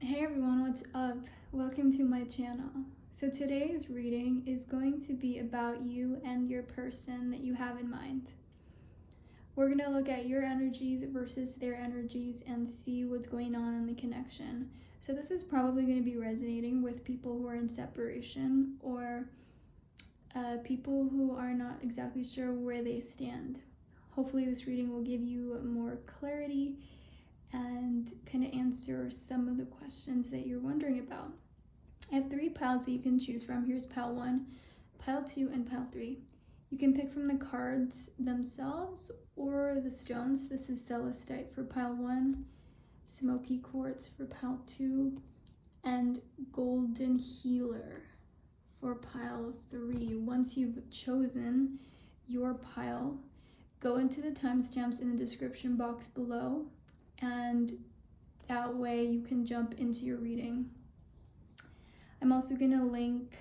Hey everyone, what's up? Welcome to my channel. So today's reading is going to be about you and your person that you have in mind. We're going to look at your energies versus their energies and see what's going on in the connection. So this is probably going to be resonating with people who are in separation or people who are not exactly sure where they stand. Hopefully this reading will give you more clarity and kind of answer some of the questions that you're wondering about. I have 3 piles that you can choose from. Here's pile 1, pile 2, and pile 3. You can pick from the cards themselves or the stones. This is Celestite for pile 1, Smoky Quartz for pile 2, and Golden Healer for pile 3. Once you've chosen your pile, go into the timestamps in the description box below, and that way you can jump into your reading. I'm also going to link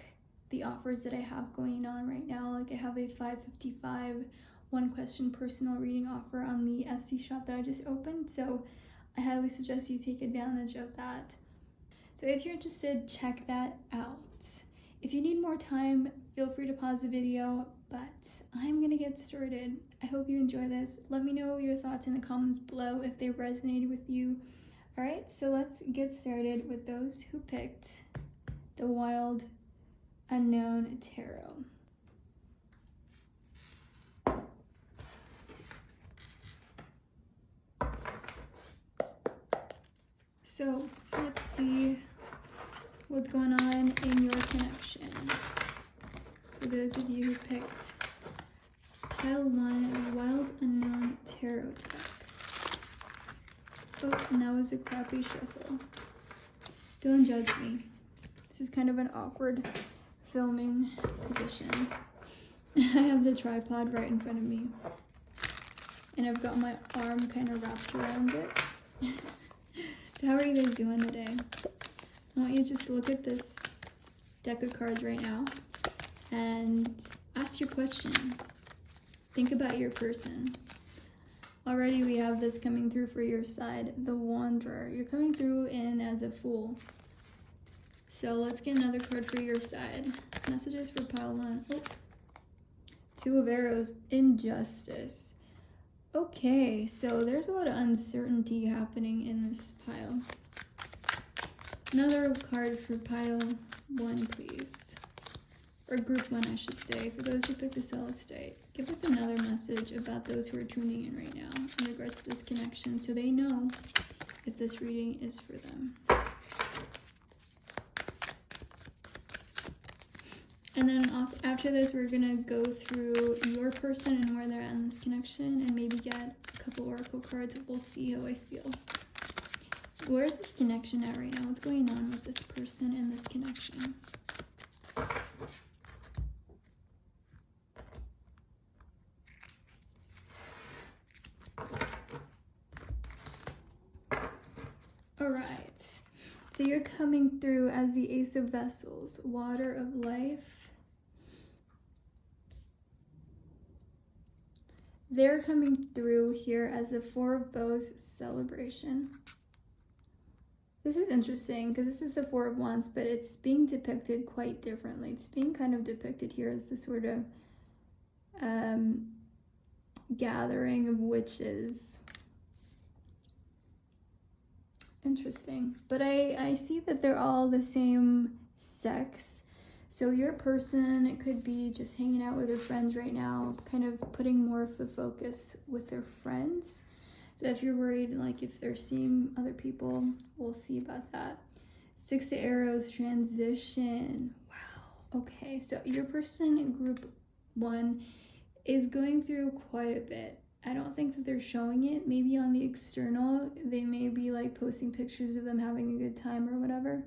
the offers that I have going on right now. Like I have a $5.55 one-question personal reading offer on the Etsy shop that I just opened, so I highly suggest you take advantage of that. So if you're interested, check that out. If you need more time, feel free to pause the video, but I'm gonna get started. I hope you enjoy this. Let me know your thoughts in the comments below if they resonated with you. All right, so let's get started with those who picked the Wild Unknown Tarot. So let's see what's going on in your connection. For those of you who picked pile 1 of the Wild Unknown Tarot deck. Oh, and that was a crappy shuffle. Don't judge me. This is kind of an awkward filming position. I have the tripod right in front of me, and I've got my arm kind of wrapped around it. So how are you guys doing today? I want you to just look at this deck of cards right now and ask your question. Think about your person. Already we have this coming through for your side, the Wanderer. You're coming through in as a Fool. So let's get another card for your side. Messages for pile 1. Oh. 2 of Arrows, Injustice. Okay, so there's a lot of uncertainty happening in this pile. Another card for pile 1, please. Or group 1, I should say. For those who picked the Celestite, give us another message about those who are tuning in right now in regards to this connection so they know if this reading is for them. And then after this, we're going to go through your person and where they're at in this connection and maybe get a couple oracle cards. We'll see how I feel. Where is this connection at right now? What's going on with this person and this connection? Alright, so you're coming through as the Ace of Vessels, Water of Life. They're coming through here as the Four of Bows, Celebration. This is interesting because this is the Four of Wands, but it's being depicted quite differently. It's being kind of depicted here as the sort of gathering of witches. Interesting. But I see that they're all the same sex. So your person, it could be just hanging out with their friends right now, kind of putting more of the focus with their friends. So if you're worried, like if they're seeing other people, we'll see about that. 6 of Arrows, Transition. Wow. Okay, so your person in group 1 is going through quite a bit. I don't think that they're showing it. Maybe on the external, they may be like posting pictures of them having a good time or whatever.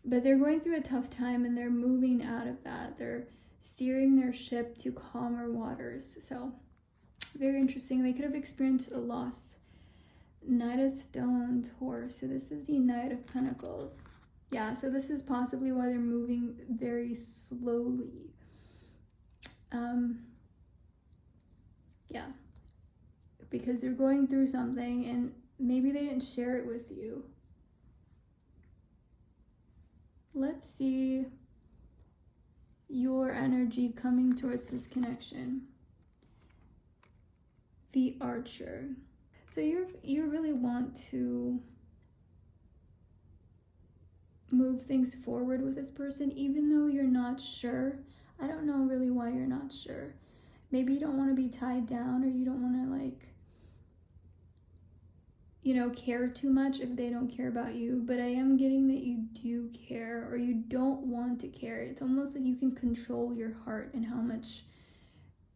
But they're going through a tough time and they're moving out of that. They're steering their ship to calmer waters. So very interesting. They could have experienced a loss. Knight of Stones, Horse. So this is the Knight of Pentacles. Yeah, so this is possibly why they're moving very slowly. Yeah, because they're going through something and maybe they didn't share it with you. let's see your energy coming towards this connection. The Archer. So you really want to move things forward with this person, even though you're not sure. I don't know really why you're not sure. Maybe you don't want to be tied down, or you don't want to, like, you know, care too much if they don't care about you. But I am getting that you do care, or you don't want to care. It's almost like you can control your heart and how much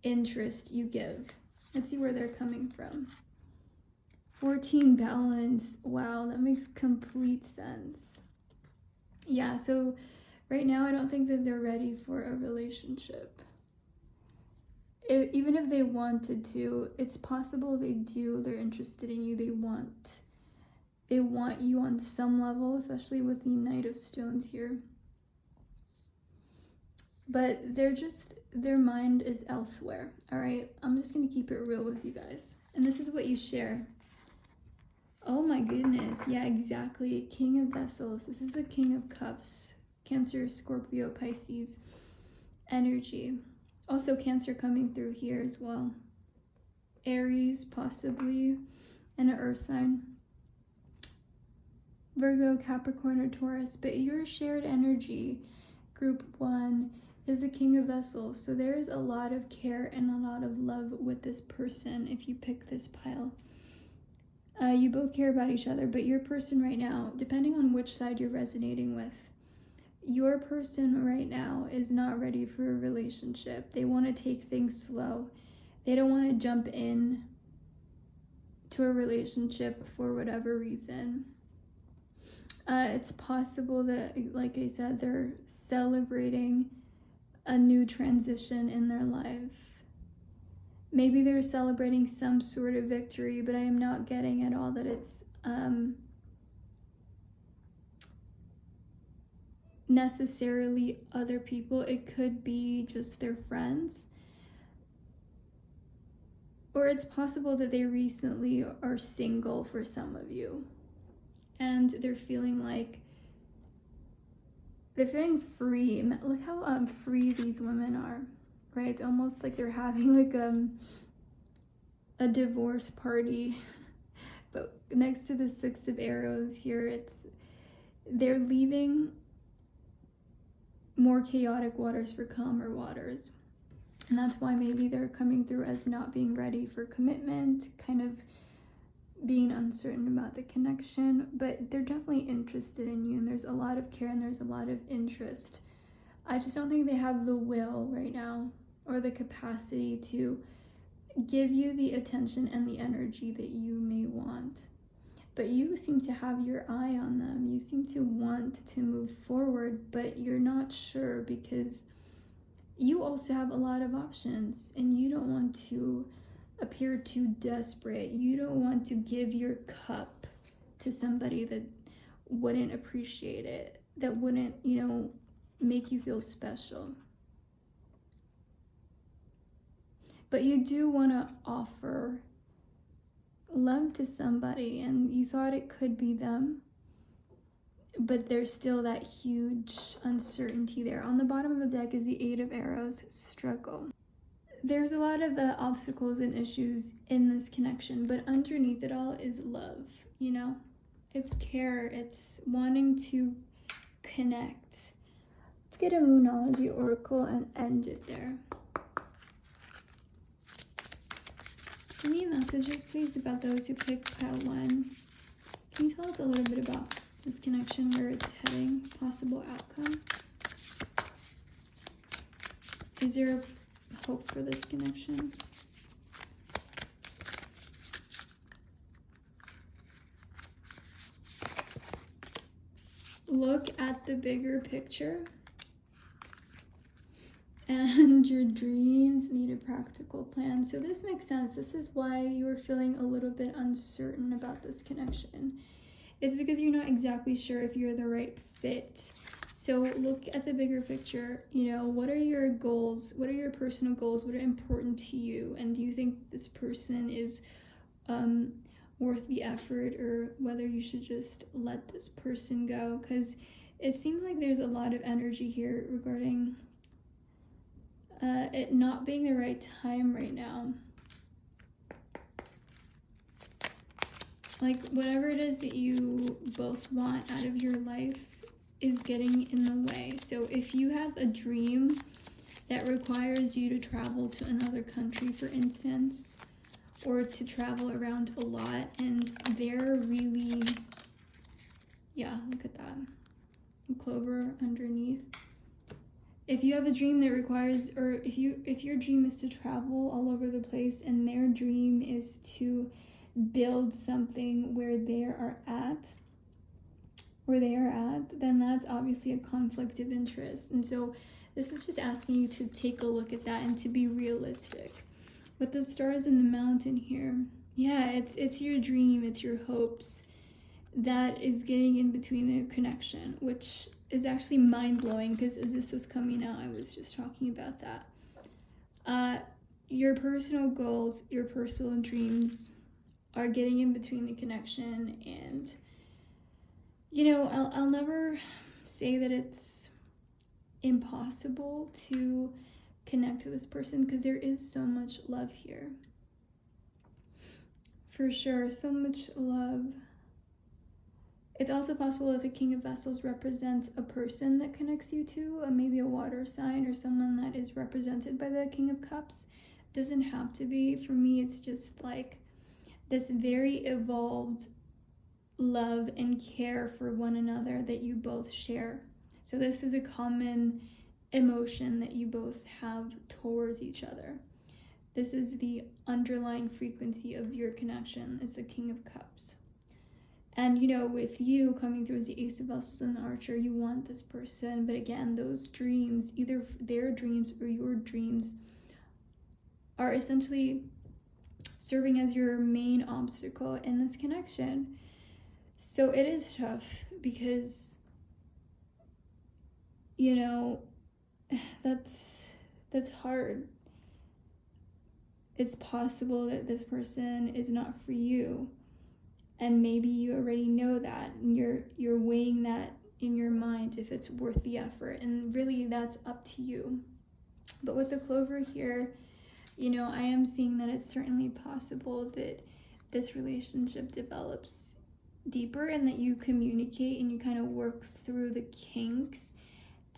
interest you give. Let's see where they're coming from. 14 balance. Wow, that makes complete sense. Yeah, so right now I don't think that they're ready for a relationship. Even if they wanted to, it's possible they do. They're interested in you. They want you on some level, especially with the Knight of Stones here. But their mind is elsewhere, all right? I'm just going to keep it real with you guys. And this is what you share. Oh my goodness. Yeah, exactly. King of Vessels. This is the King of Cups. Cancer, Scorpio, Pisces energy. Also Cancer coming through here as well. Aries, possibly, and an Earth sign. Virgo, Capricorn, or Taurus. But your shared energy, group 1, is the King of Vessels. So there's a lot of care and a lot of love with this person if you pick this pile. You both care about each other, but your person right now, depending on which side you're resonating with, your person right now is not ready for a relationship. They want to take things slow. They don't want to jump in to a relationship for whatever reason. It's possible that, like I said, they're celebrating a new transition in their life. Maybe they're celebrating some sort of victory, but I am not getting at all that it's necessarily other people. It could be just their friends. Or it's possible that they recently are single for some of you. And they're feeling like they're feeling free. Look how free these women are. Right? Almost like they're having like a divorce party. But next to the 6 of Arrows here, they're leaving more chaotic waters for calmer waters. And that's why maybe they're coming through as not being ready for commitment, kind of being uncertain about the connection, but they're definitely interested in you, and there's a lot of care and there's a lot of interest. I just don't think they have the will right now or the capacity to give you the attention and the energy that you may want. But you seem to have your eye on them. You seem to want to move forward, but you're not sure because you also have a lot of options and you don't want to appear too desperate. You don't want to give your cup to somebody that wouldn't appreciate it, that wouldn't, make you feel special. But you do want to offer love to somebody, and you thought it could be them, but there's still that huge uncertainty there. On the bottom of the deck is the 8 of Arrows, struggle. There's a lot of obstacles and issues in this connection, but underneath it all is love, It's care, it's wanting to connect. Let's get a Moonology Oracle and end it there. Any messages, please, about those who picked pile 1? Can you tell us a little bit about this connection, where it's heading, possible outcome? Is there hope for this connection? Look at the bigger picture. And your dreams need a practical plan. So this makes sense. This is why you are feeling a little bit uncertain about this connection. It's because you're not exactly sure if you're the right fit. So look at the bigger picture. What are your goals? What are your personal goals? What are important to you? And do you think this person is worth the effort, or whether you should just let this person go? Because it seems like there's a lot of energy here regarding it not being the right time right now. Like, whatever it is that you both want out of your life is getting in the way. So if you have a dream that requires you to travel to another country, for instance, or to travel around a lot, and they're really, yeah, look at that, clover underneath. If you have a dream that requires, or if your dream is to travel all over the place and their dream is to build something where they are at, then that's obviously a conflict of interest. And so this is just asking you to take a look at that and to be realistic. With the stars in the mountain here, yeah, it's your dream, it's your hopes that is getting in between the connection, which is actually mind-blowing, because as this was coming out, I was just talking about that. Your personal goals, your personal dreams are getting in between the connection, and I'll never say that it's impossible to connect with this person, because there is so much love here. For sure, so much love. It's also possible that the King of Vessels represents a person that connects you to, maybe a water sign or someone that is represented by the King of Cups. It doesn't have to be. For me, it's just like this very evolved love and care for one another that you both share. So this is a common emotion that you both have towards each other. This is the underlying frequency of your connection, is the King of Cups. And with you coming through as the Ace of Vessels and the Archer, you want this person, but again, those dreams, either their dreams or your dreams, are essentially serving as your main obstacle in this connection. So it is tough, because that's hard. It's possible that this person is not for you, and maybe you already know that, and you're weighing that in your mind if it's worth the effort, and really that's up to you. But with the clover here, I am seeing that it's certainly possible that this relationship develops deeper, and that you communicate and you kind of work through the kinks,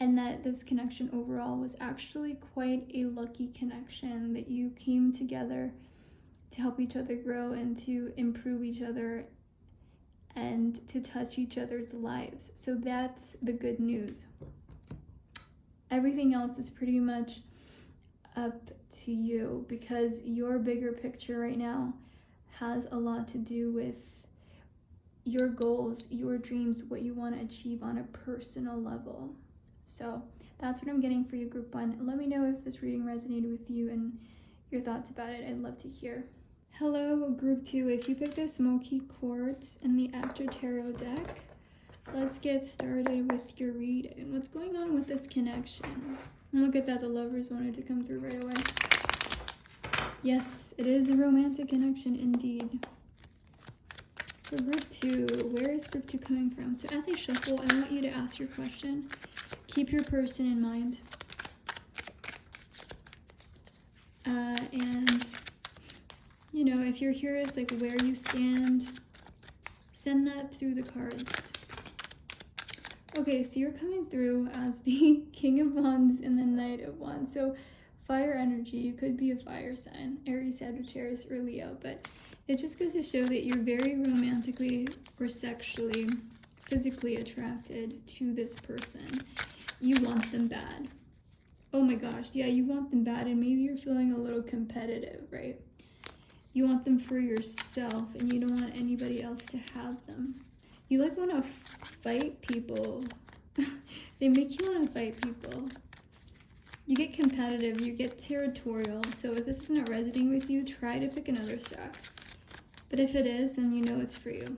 and that this connection overall was actually quite a lucky connection, that you came together to help each other grow and to improve each other and to touch each other's lives. So that's the good news. Everything else is pretty much up to you, because your bigger picture right now has a lot to do with your goals, your dreams, what you want to achieve on a personal level. So that's what I'm getting for you, Group 1. Let me know if this reading resonated with you and your thoughts about it. I'd love to hear. Hello, Group 2. If you picked the Smoky, Quartz, and the After Tarot deck, let's get started with your reading. What's going on with this connection? And look at that, the lovers wanted to come through right away. Yes, it is a romantic connection indeed. For Group 2, where is Group 2 coming from? So as I shuffle, I want you to ask your question. Keep your person in mind. And if you're curious, like where you stand, send that through the cards. Okay, so you're coming through as the King of Wands and the Knight of Wands. So fire energy, you could be a fire sign, Aries, Sagittarius, or Leo, but it just goes to show that you're very romantically or sexually, physically attracted to this person. You want them bad. Oh my gosh, yeah, you want them bad, and maybe you're feeling a little competitive, right? You want them for yourself, and you don't want anybody else to have them. You want to fight people. They make you want to fight people. You get competitive, you get territorial. So if this is not resonating with you, try to pick another stack. But if it is, then it's for you.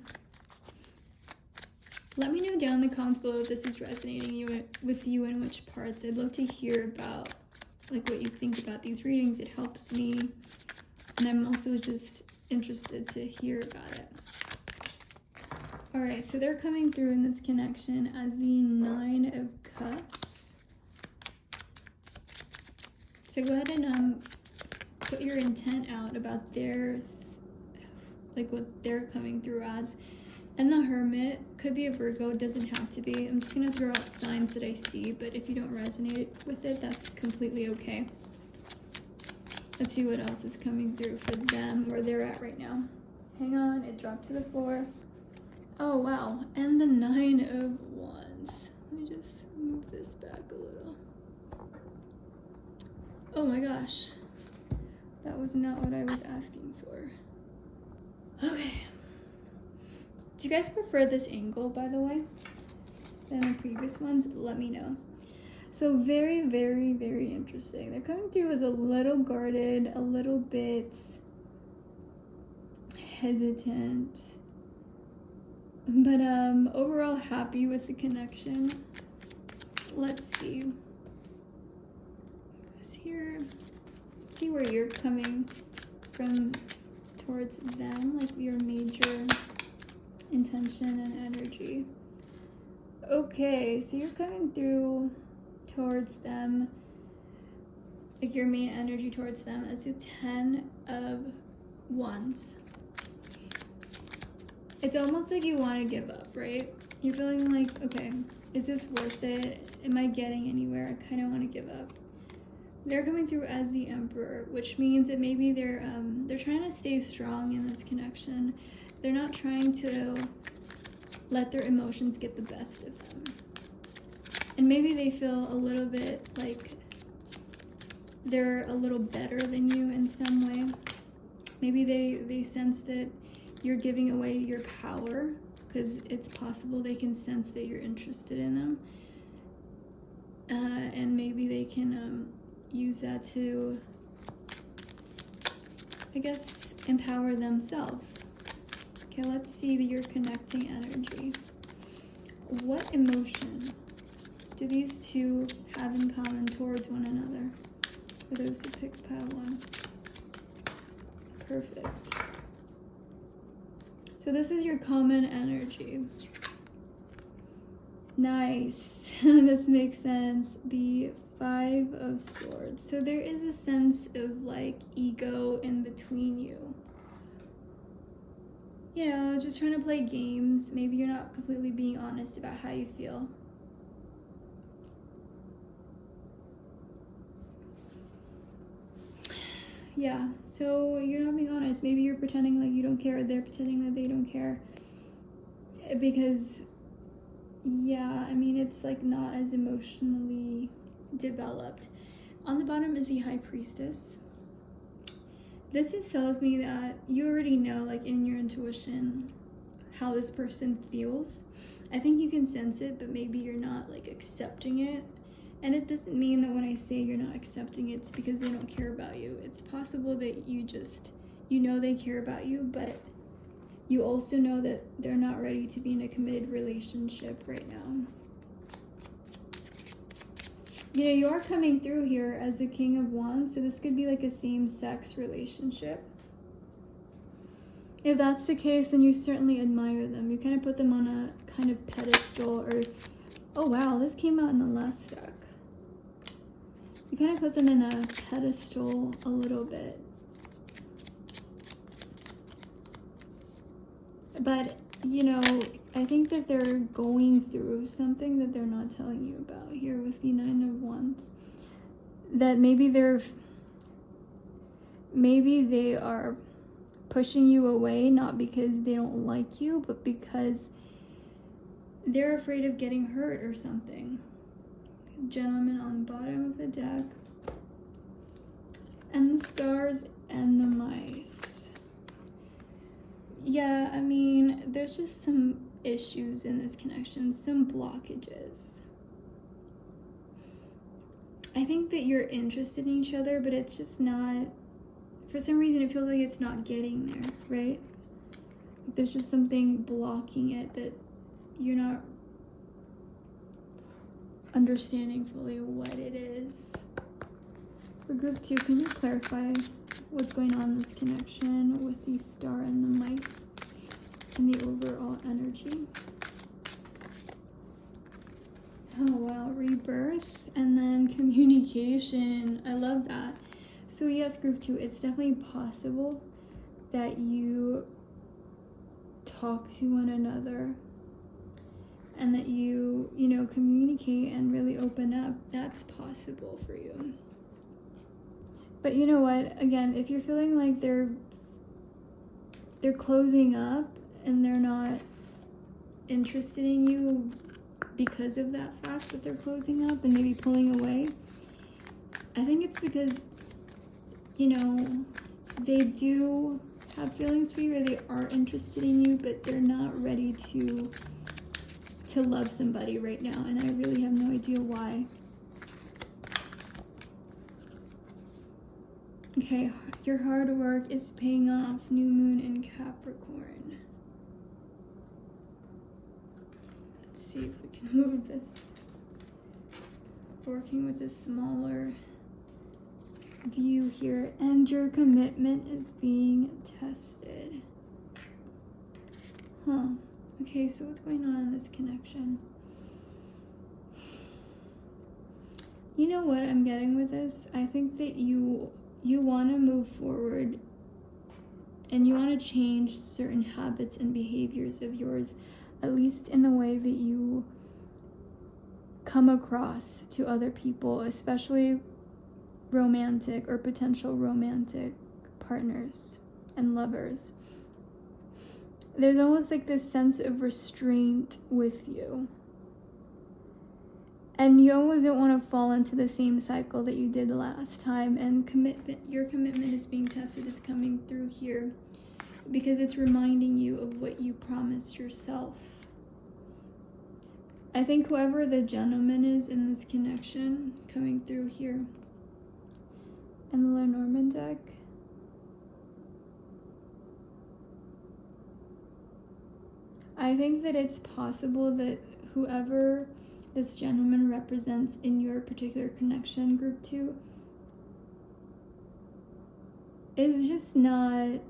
Let me know down in the comments below if this is resonating with you and which parts. I'd love to hear about what you think about these readings. It helps me, and I'm also just interested to hear about it. All right, so they're coming through in this connection as the 9 of Cups. So go ahead and put your intent out about their, like what they're coming through as. And the Hermit could be a Virgo, doesn't have to be. I'm just gonna throw out signs that I see, but if you don't resonate with it, that's completely okay. Let's see what else is coming through for them, where they're at right now. Hang on, it dropped to the floor. Oh wow, and the 9 of Wands. Let me just move this back a little. Oh my gosh, that was not what I was asking for. Okay. Do you guys prefer this angle, by the way, than the previous ones? Let me know. So very, very, very interesting. They're coming through as a little guarded, a little bit hesitant, but overall happy with the connection. Let's see. Here, see where you're coming from towards them, like your major intention and energy. Okay, so you're coming through towards them, like your main energy towards them as a 10 of Wands. It's almost like you want to give up, right? You're feeling like, okay, is this worth it? Am I getting anywhere? I kind of want to give up. They're coming through as the Emperor, which means that maybe they're trying to stay strong in this connection. They're not trying to let their emotions get the best of them. And maybe they feel a little bit like they're a little better than you in some way. Maybe they sense that you're giving away your power, because it's possible they can sense that you're interested in them. And maybe they can use that to, I guess, empower themselves. Okay, let's see your connecting energy. What emotion do these two have in common towards one another? For those who picked pile 1. Perfect. So this is your common energy. Nice. This makes sense. The 5 of Swords. So there is a sense of like ego in between you. You know, just trying to play games. Maybe you're not completely being honest about how you feel. Yeah, so you're not being honest. Maybe you're pretending like you don't care. They're pretending that they don't care. Because, yeah, I mean, it's like not as emotionally developed. On the bottom is the High Priestess. This just tells me that you already know, like in your intuition, how this person feels. I think you can sense it, but maybe you're not like accepting it. And it doesn't mean that when I say you're not accepting it, it's because they don't care about you. It's possible that you know they care about you, but you also know that they're not ready to be in a committed relationship right now. You know, you are coming through here as the King of Wands, so this could be like a same-sex relationship. If that's the case, then you certainly admire them. You kind of put them on a kind of pedestal, or, oh wow, this came out in the last deck. You kind of put them in a pedestal a little bit. But, you know, I think that they're going through something that they're not telling you about here with the 9 of Wands. That maybe they are pushing you away, not because they don't like you, but because they're afraid of getting hurt or something. Gentleman on the bottom of the deck. And the stars and the mice. Yeah, I mean, there's just some issues in this connection, some blockages. I think that you're interested in each other, but it's just not, for some reason it feels like it's not getting there, right? Like there's just something blocking it that you're not understanding fully what it is. For group 2, can you clarify what's going on in this connection with the star and the mice? and the overall energy. Oh wow, rebirth and then communication. I love that. So yes, group 2, it's definitely possible that you talk to one another and that you communicate and really open up. That's possible for you. But you know what? Again, if you're feeling like they're closing up and they're not interested in you because of that fact that they're closing up and maybe pulling away, I think it's because, they do have feelings for you, or they are interested in you, but they're not ready to love somebody right now, and I really have no idea why. Okay, your hard work is paying off. New moon in Capricorn. Let's see if we can move this. Working with a smaller view here, and your commitment is being tested. Okay, so what's going on in this connection? You know what I'm getting with this? I think that you want to move forward and you want to change certain habits and behaviors of yours, at least in the way that you come across to other people, especially romantic or potential romantic partners and lovers. There's almost like this sense of restraint with you. And you almost don't want to fall into the same cycle that you did last time. And your commitment is being tested, is coming through here because it's reminding you of what you promised yourself. I think whoever the gentleman is in this connection coming through here. And the Lenormand deck. I think that it's possible that whoever this gentleman represents in your particular connection, group 2, is just not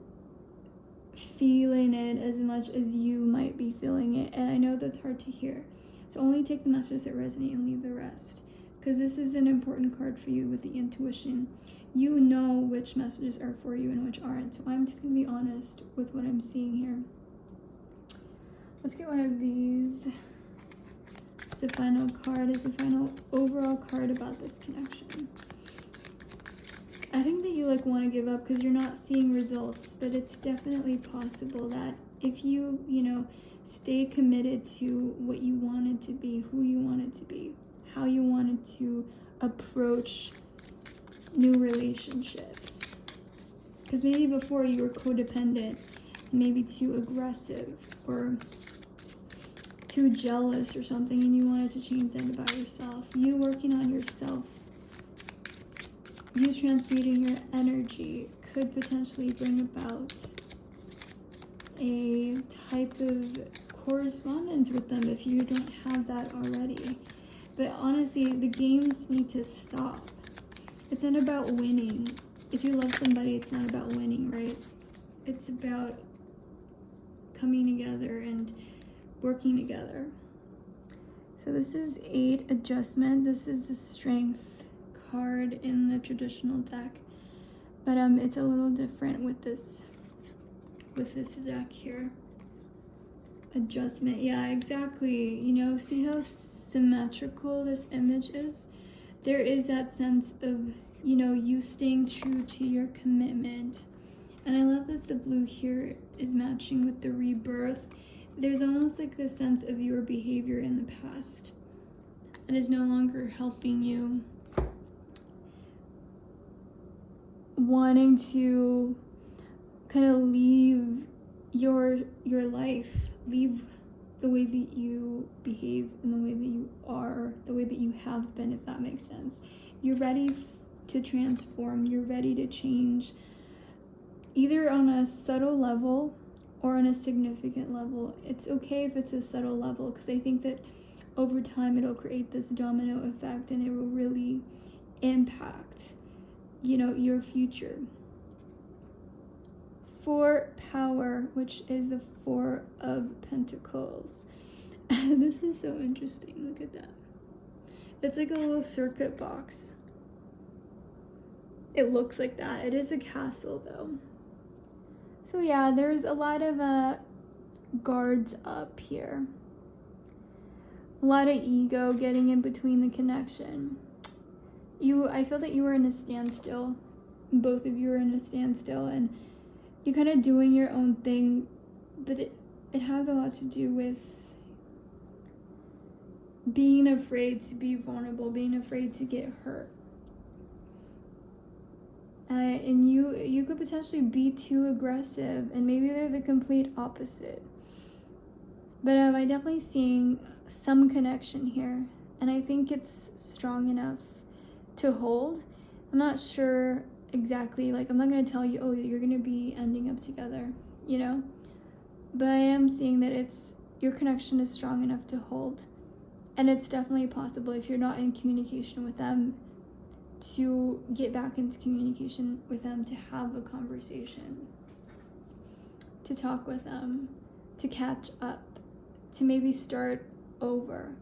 feeling it as much as you might be feeling it. And I know that's hard to hear. So only take the messages that resonate and leave the rest. Because this is an important card for you with the intuition. You know which messages are for you and which aren't. So I'm just going to be honest with what I'm seeing here. Let's get one of these. It's a final card. It's a final overall card about this connection. I think that you want to give up because you're not seeing results, but it's definitely possible that if you, stay committed to what you wanted to be, who you wanted to be, how you wanted to approach new relationships. Because maybe before you were codependent, maybe too aggressive or too jealous or something, and you wanted to change that about yourself. You working on yourself, you transmuting your energy could potentially bring about a type of correspondence with them if you don't have that already. But honestly, the games need to stop. It's not about winning. If you love somebody, it's not about winning, right? It's about coming together and working together. So this is 8, adjustment. This is the strength card in the traditional deck, but it's a little different with this deck here. Adjustment, yeah, exactly. See how symmetrical this image is? There is that sense of you staying true to your commitment. And I love that the blue here is matching with the rebirth. There's almost like this sense of your behavior in the past that is no longer helping you, wanting to kind of leave your life, leave the way that you behave and the way that you are, the way that you have been, if that makes sense. You're ready to transform, you're ready to change, either on a subtle level or on a significant level. It's okay if it's a subtle level, because I think that over time it'll create this domino effect and it will really impact, your future for power, which is the Four of Pentacles. This is so interesting. Look at that. It's like a little circuit box. It looks like that. It is a castle though. So yeah, there's a lot of guards up here. A lot of ego getting in between the connection. I feel that you were in a standstill. Both of you are in a standstill, and you're kind of doing your own thing, but it has a lot to do with being afraid to be vulnerable, being afraid to get hurt. And you could potentially be too aggressive, and maybe they're the complete opposite. But I'm definitely seeing some connection here, and I think it's strong enough to hold. I'm not sure exactly, like, I'm not going to tell you, oh, you're going to be ending up together, you know? But I am seeing that your connection is strong enough to hold. And it's definitely possible, if you're not in communication with them, to get back into communication with them, to have a conversation, to talk with them, to catch up, to maybe start over.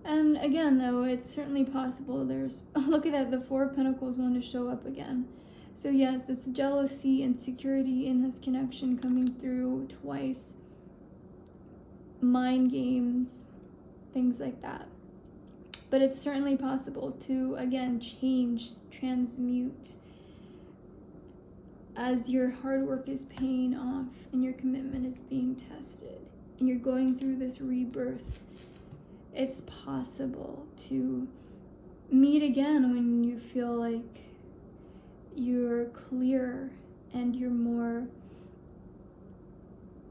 And again, though, it's certainly possible look at that, the Four of Pentacles want to show up again. So yes, it's jealousy, insecurity in this connection coming through twice. Mind games, things like that. But it's certainly possible to, again, change, transmute, as your hard work is paying off and your commitment is being tested and you're going through this rebirth. It's possible to meet again when you feel like you're clear and you're more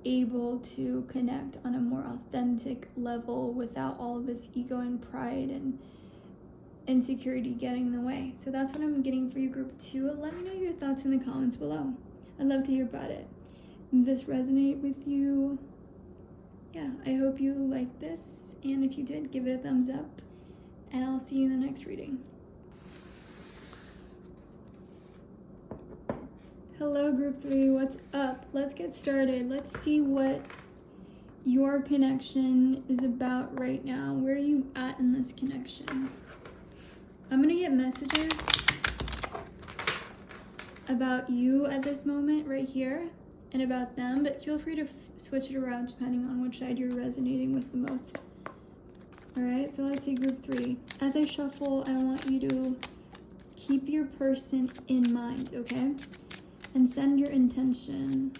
able to connect on a more authentic level without all this ego and pride and insecurity getting in the way. So that's what I'm getting for you, group 2. Let me know your thoughts in the comments below. I'd love to hear about it. Did this resonate with you? Yeah, I hope you liked this, and if you did, give it a thumbs up, and I'll see you in the next reading. Hello, group 3, what's up? Let's get started. Let's see what your connection is about right now. Where are you at in this connection? I'm gonna get messages about you at this moment right here and about them, but feel free to switch it around depending on which side you're resonating with the most. All right, so let's see, group 3. As I shuffle, I want you to keep your person in mind, okay? And send your intention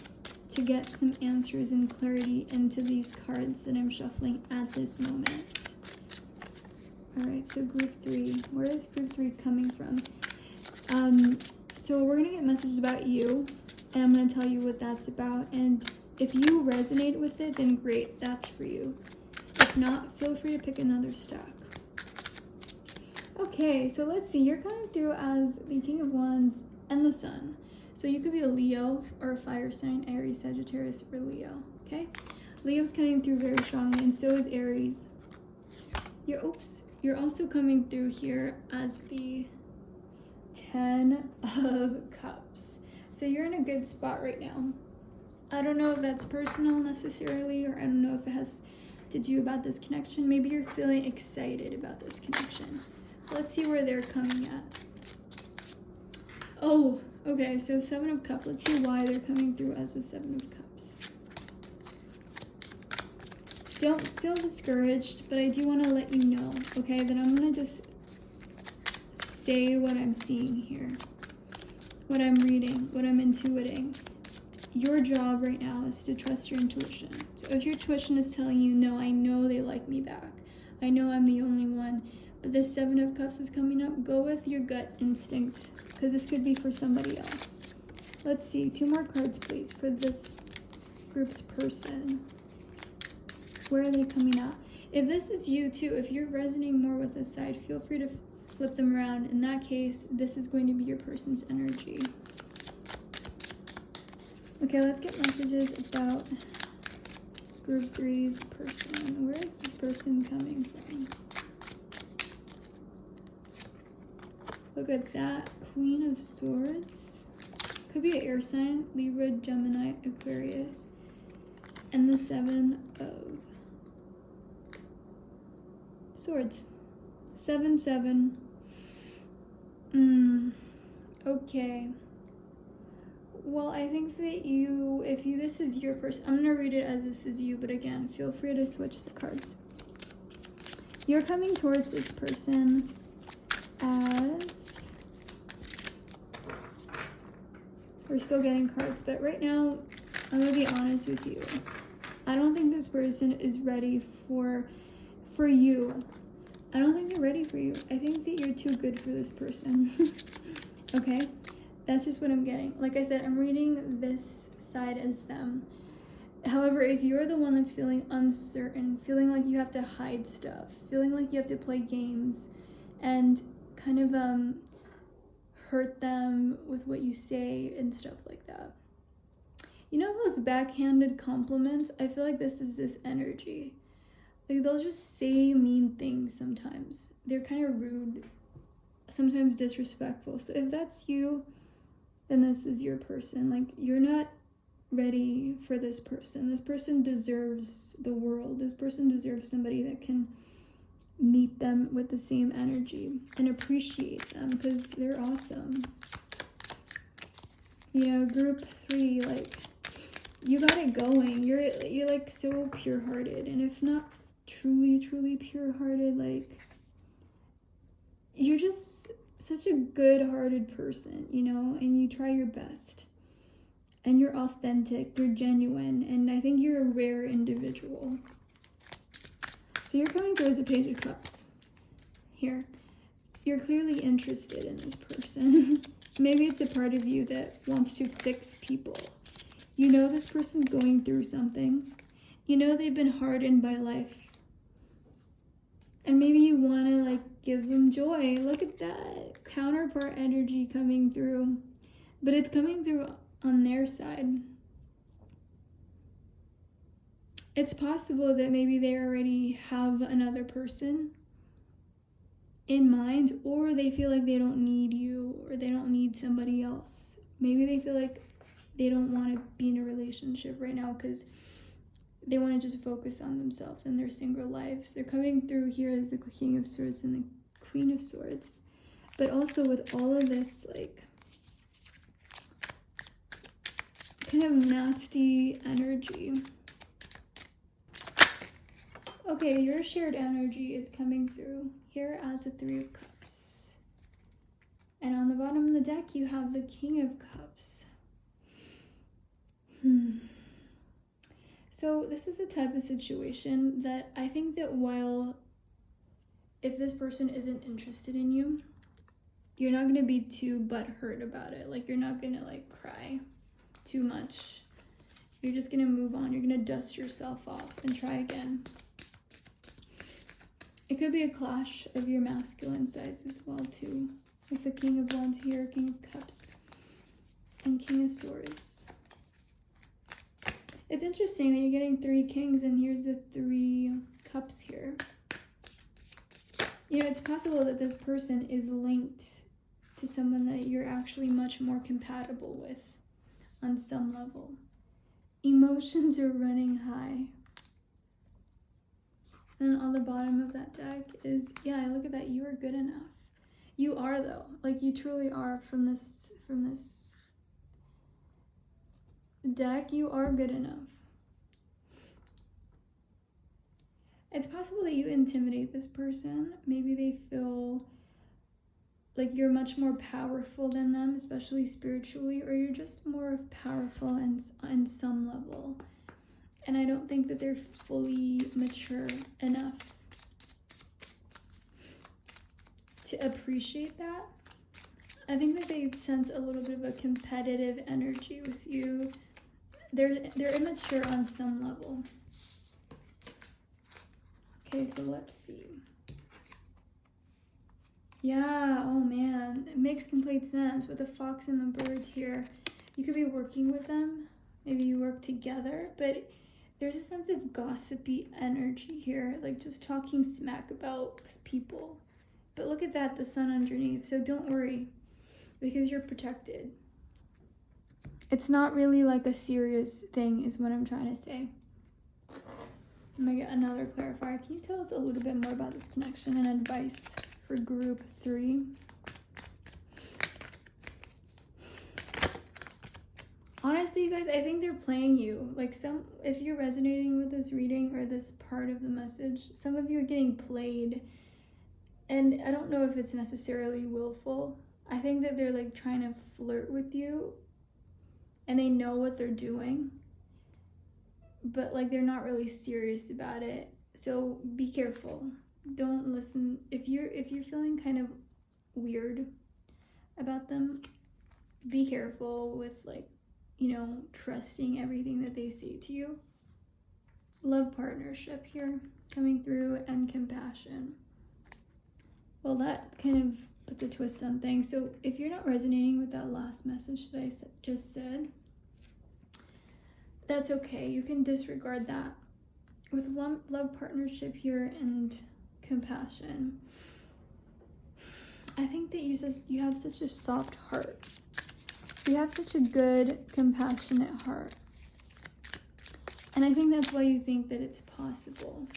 to get some answers and clarity into these cards that I'm shuffling at this moment. All right, so group 3, where is group 3 coming from? So we're gonna get messages about you, and I'm gonna tell you what that's about. And if you resonate with it, then great, that's for you. If not, feel free to pick another stack. Okay, so let's see, you're coming through as the King of Wands and the Sun. So you could be a Leo or a fire sign, Aries, Sagittarius, or Leo, okay? Leo's coming through very strongly, and so is Aries. You're also coming through here as the 10 of Cups. So you're in a good spot right now. I don't know if that's personal necessarily, or I don't know if it has to do about this connection. Maybe you're feeling excited about this connection. Let's see where they're coming at. Oh, okay, so 7 of Cups. Let's see why they're coming through as the 7 of Cups. Don't feel discouraged, but I do want to let you know, okay, that I'm going to just say what I'm seeing here, what I'm reading, what I'm intuiting. Your job right now is to trust your intuition. So if your intuition is telling you, no, I know they like me back, I know I'm the only one, but this 7 of Cups is coming up, go with your gut instinct, because this could be for somebody else. Let's see, 2 more cards, please, for this group's person. Where are they coming out? If this is you too, if you're resonating more with this side, feel free to flip them around. In that case, this is going to be your person's energy. Okay, let's get messages about group 3's person. Where is this person coming from? Look at that. Queen of Swords. Could be an air sign. Libra, Gemini, Aquarius. And the 7 of Swords. 7, 7. Okay. Well, I think that this is your person, I'm going to read it as this is you, but again, feel free to switch the cards. You're coming towards this person as, we're still getting cards, but right now, I'm going to be honest with you. I don't think this person is ready for you. I don't think they're ready for you. I think that you're too good for this person. Okay? That's just what I'm getting. Like I said, I'm reading this side as them. However, if you're the one that's feeling uncertain, feeling like you have to hide stuff, feeling like you have to play games and kind of hurt them with what you say and stuff like that. You know those backhanded compliments? I feel like this is this energy. Like, they'll just say mean things sometimes. They're kind of rude, sometimes disrespectful. So if that's you, then this is your person. Like, you're not ready for this person. This person deserves the world. This person deserves somebody that can meet them with the same energy and appreciate them because they're awesome. You know, group 3, like, you got it going. You're like so pure-hearted, and if not truly pure-hearted, like, you're just such a good-hearted person, you know, and you try your best, and you're authentic, you're genuine, and I think you're a rare individual. So you're coming through as the Page of Cups here. You're clearly interested in this person. Maybe it's a part of you that wants to fix people. You know this person's going through something. You know they've been hardened by life. And maybe you want to, like, give them joy. Look at that counterpart energy coming through. But it's coming through on their side. It's possible that maybe they already have another person in mind, or they feel like they don't need you, or they don't need somebody else. Maybe they feel like they don't want to be in a relationship right now because they want to just focus on themselves and their single lives. They're coming through here as the King of Swords and the Queen of Swords. But also with all of this, like, kind of nasty energy. Okay, your shared energy is coming through here as a 3 of Cups. And on the bottom of the deck, you have the King of Cups. So this is the type of situation that I think that if this person isn't interested in you, you're not going to be too butthurt about it. Like, you're not going to, like, cry too much. You're just going to move on. You're going to dust yourself off and try again. It could be a clash of your masculine sides as well, too. With the King of Wands here, King of Cups, and King of Swords. It's interesting that you're getting 3 kings and here's the 3 cups here. You know, it's possible that this person is linked to someone that you're actually much more compatible with on some level. Emotions are running high. And on the bottom of that deck is, yeah, look at that. You are good enough. You are, though. Like, you truly are from this deck. You are good enough. It's possible that you intimidate this person. Maybe they feel like you're much more powerful than them, especially spiritually, or you're just more powerful on some level. And I don't think that they're fully mature enough to appreciate that. I think that they sense a little bit of a competitive energy with you. They're immature on some level. Okay, so let's see. Yeah, oh man, it makes complete sense with the fox and the birds here. You could be working with them. Maybe you work together, but there's a sense of gossipy energy here, like just talking smack about people. But look at that, the sun underneath. So don't worry, because you're protected. It's not really like a serious thing is what I'm trying to say. I'm gonna get another clarifier. Can you tell us a little bit more about this connection and advice for group 3? Honestly, you guys, I think they're playing you. Like, if you're resonating with this reading or this part of the message, some of you are getting played. And I don't know if it's necessarily willful. I think that they're like trying to flirt with you and they know what they're doing, but like they're not really serious about it. So be careful. Don't listen. If you're feeling kind of weird about them, be careful with like, you know, trusting everything that they say to you. Love partnership here coming through and compassion. Well, that kind of puts a twist on things. So if you're not resonating with that last message that I just said, that's okay. You can disregard that. With love partnership here and compassion, I think that you have such a soft heart. You have such a good, compassionate heart. And I think that's why you think that it's possible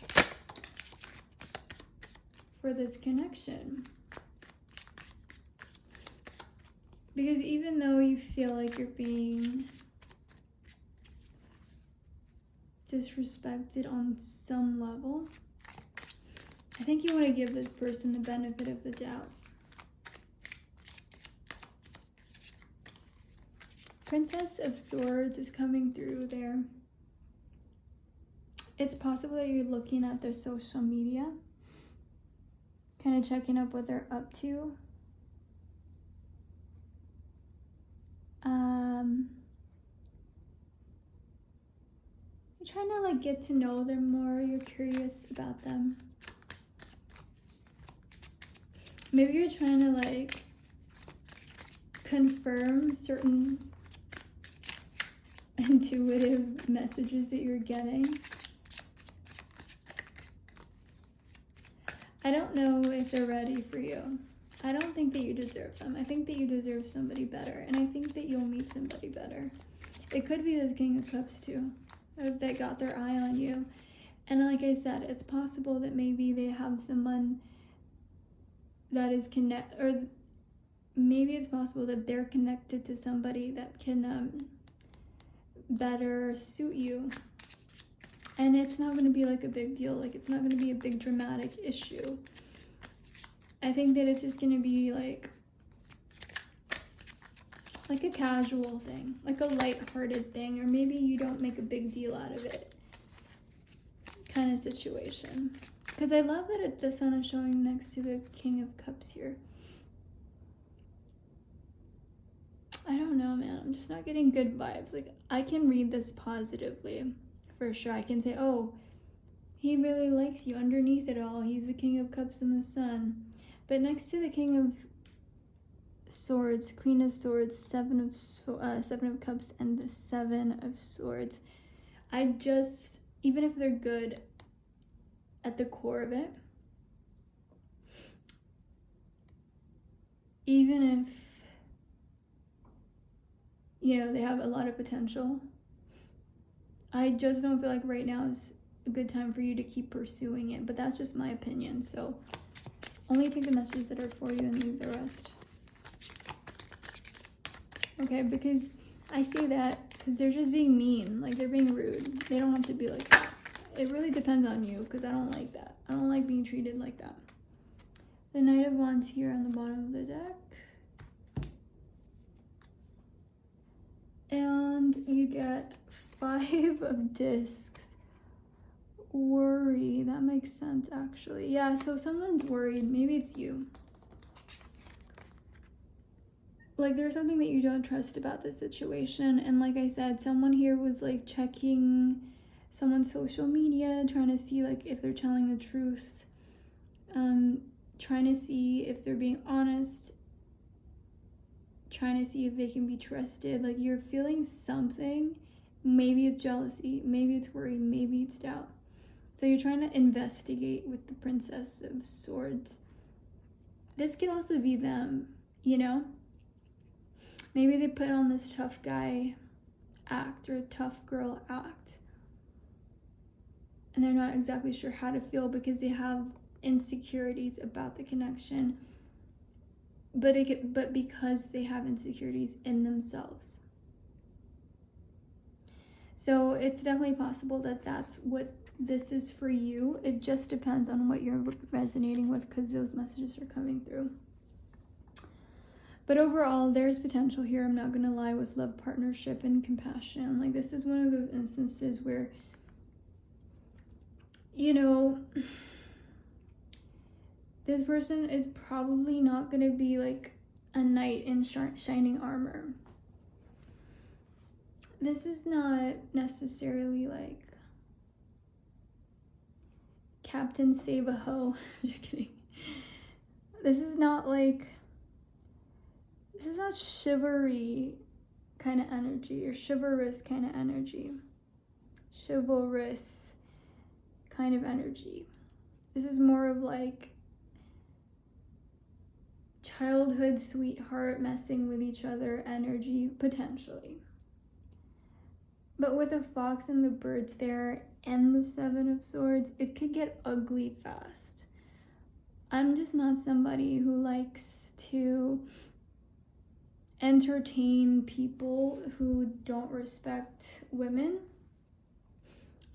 for this connection. Because even though you feel like you're being disrespected on some level, I think you want to give this person the benefit of the doubt. Princess of Swords is coming through there. It's possible that you're looking at their social media, kind of checking up what they're up to. You're trying to like get to know them more. You're curious about them. Maybe you're trying to like confirm certain intuitive messages that you're getting. I don't know if they're ready for you. I don't think that you deserve them. I think that you deserve somebody better, and I think that you'll meet somebody better. It could be this King of Cups too, if they got their eye on you. And like I said, it's possible that maybe they have someone that is or maybe it's possible that they're connected to somebody that can better suit you. And it's not going to be like a big deal. Like, it's not going to be a big dramatic issue. I think that it's just going to be like a casual thing, like a lighthearted thing, or maybe you don't make a big deal out of it kind of situation. Because I love that the sun is showing next to the King of Cups here. I don't know, man. I'm just not getting good vibes. Like, I can read this positively, for sure. I can say, oh, he really likes you underneath it all. He's the King of Cups and the sun. But next to the King of Swords, Queen of Swords, Seven of Cups, and the Seven of Swords, even if they're good at the core of it, even if, you know, they have a lot of potential, I just don't feel like right now is a good time for you to keep pursuing it. But that's just my opinion, so only take the messages that are for you and leave the rest. Okay, because I say that because they're just being mean. Like, they're being rude. They don't have to be like that. It really depends on you, because I don't like that. I don't like being treated like that. The Knight of Wands here on the bottom of the deck. And you get 5 of Discs. Worry. That makes sense, actually. Yeah, so someone's worried. Maybe it's you. Like, there's something that you don't trust about this situation. And like I said, someone here was like checking someone's social media, trying to see like if they're telling the truth, trying to see if they're being honest, trying to see if they can be trusted. Like, you're feeling something. Maybe it's jealousy, maybe it's worry, maybe it's doubt. So you're trying to investigate with the Princess of Swords. this could also be them, you know? Maybe they put on this tough guy act or tough girl act, and they're not exactly sure how to feel because they have insecurities about the connection, but because they have insecurities in themselves. So it's definitely possible that that's what this is for you. It just depends on what you're resonating with, because those messages are coming through. But overall, there's potential here, I'm not gonna lie, with love, partnership, and compassion. Like, this is one of those instances where, you know, this person is probably not gonna be like a knight in shining armor. This is not necessarily like Captain Save-A-Ho. Just kidding. This is not chivalry kind of energy or chivalrous kind of energy. Chivalrous kind of energy. This is more of like childhood sweetheart messing with each other energy, potentially. But with the fox and the birds there and the Seven of Swords, it could get ugly fast. I'm just not somebody who likes to entertain people who don't respect women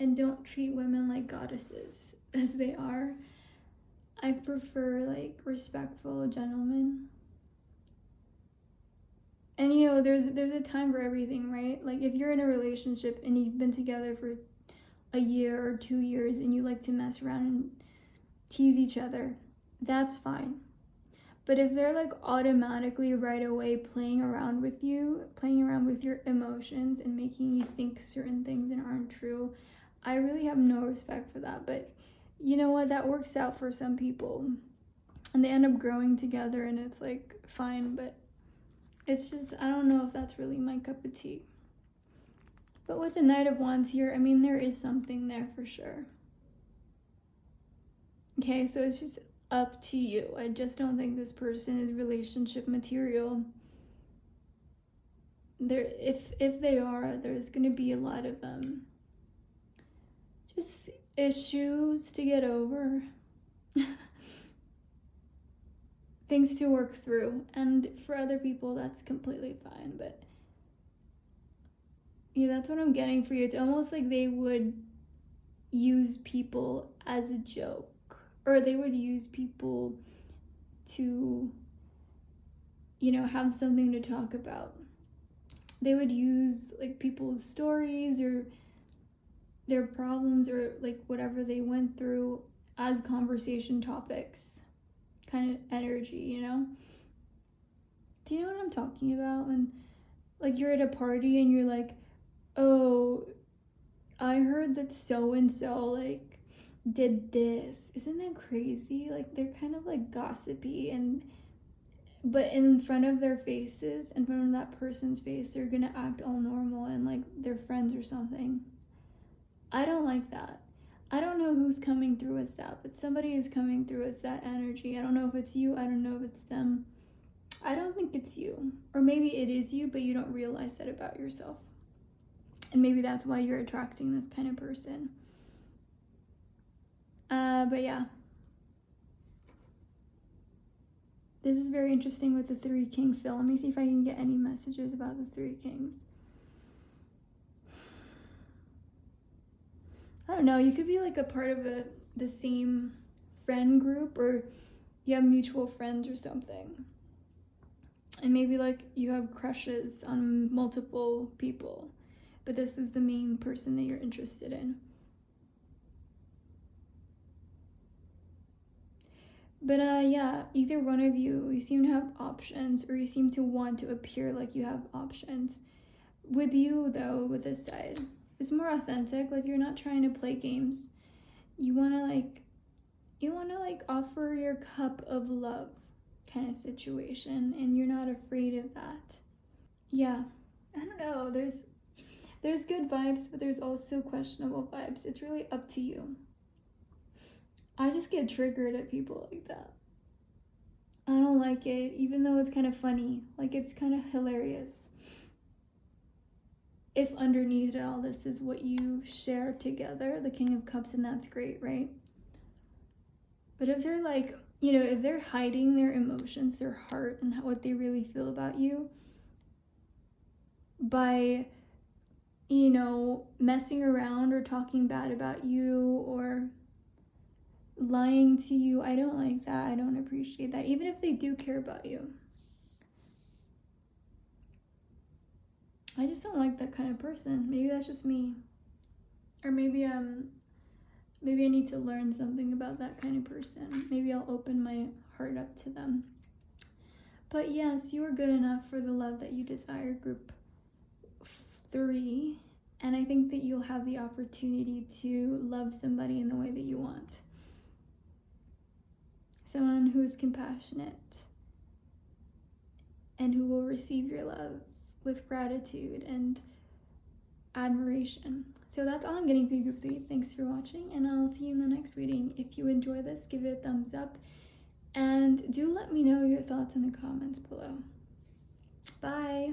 and don't treat women like goddesses as they are. I prefer like respectful gentlemen. And you know, there's a time for everything, right? Like, if you're in a relationship and you've been together for a year or 2 years and you like to mess around and tease each other, that's fine. But if they're like automatically right away playing around with you, playing around with your emotions and making you think certain things and aren't true, I really have no respect for that. But you know what? That works out for some people. And they end up growing together and it's like fine, but it's just, I don't know if that's really my cup of tea. But with the Knight of Wands here, I mean, there is something there for sure. Okay, so it's just up to you. I just don't think this person is relationship material. If they are, there's gonna be a lot of just issues to get over. Things to work through, and for other people that's completely fine. But yeah, that's what I'm getting for you. It's almost like they would use people as a joke, or they would use people to, you know, have something to talk about. They would use like people's stories or their problems or like whatever they went through as conversation topics kind of energy, you know? Do you know what I'm talking about? When like you're at a party and you're like, oh, I heard that so-and-so like did this. Isn't that crazy? Like, they're kind of like gossipy, but in front of their faces, in front of that person's face, they're gonna act all normal and like they're friends or something. I don't like that. I don't know who's coming through as that, but somebody is coming through as that energy. I don't know if it's you. I don't know if it's them. I don't think it's you. Or maybe it is you, but you don't realize that about yourself. And maybe that's why you're attracting this kind of person. But yeah. This is very interesting with the Three Kings though. Let me see if I can get any messages about the Three Kings. I don't know, you could be like a part of the same friend group, or you have mutual friends or something. And maybe like you have crushes on multiple people, but this is the main person that you're interested in. But yeah, either one of you seem to have options, or you seem to want to appear like you have options. With you though, with this side, it's more authentic. Like, you're not trying to play games. You want to like offer your cup of love kind of situation, and you're not afraid of that. Yeah, I don't know. There's good vibes, but there's also questionable vibes. It's really up to you. I just get triggered at people like that. I don't like it, even though it's kind of funny. Like, it's kind of hilarious. If underneath all this is what you share together, the King of Cups, and that's great, right? But if they're like, you know, if they're hiding their emotions, their heart, and what they really feel about you by, you know, messing around or talking bad about you or lying to you, I don't like that. I don't appreciate that, even if they do care about you. I just don't like that kind of person. Maybe that's just me. Or maybe I need to learn something about that kind of person. Maybe I'll open my heart up to them. But yes, you are good enough for the love that you desire, group 3. And I think that you'll have the opportunity to love somebody in the way that you want. Someone who is compassionate and who will receive your love with gratitude and admiration. So that's all I'm getting for you, group 3. Thanks for watching, and I'll see you in the next reading. If you enjoy this, give it a thumbs up, and do let me know your thoughts in the comments below. Bye!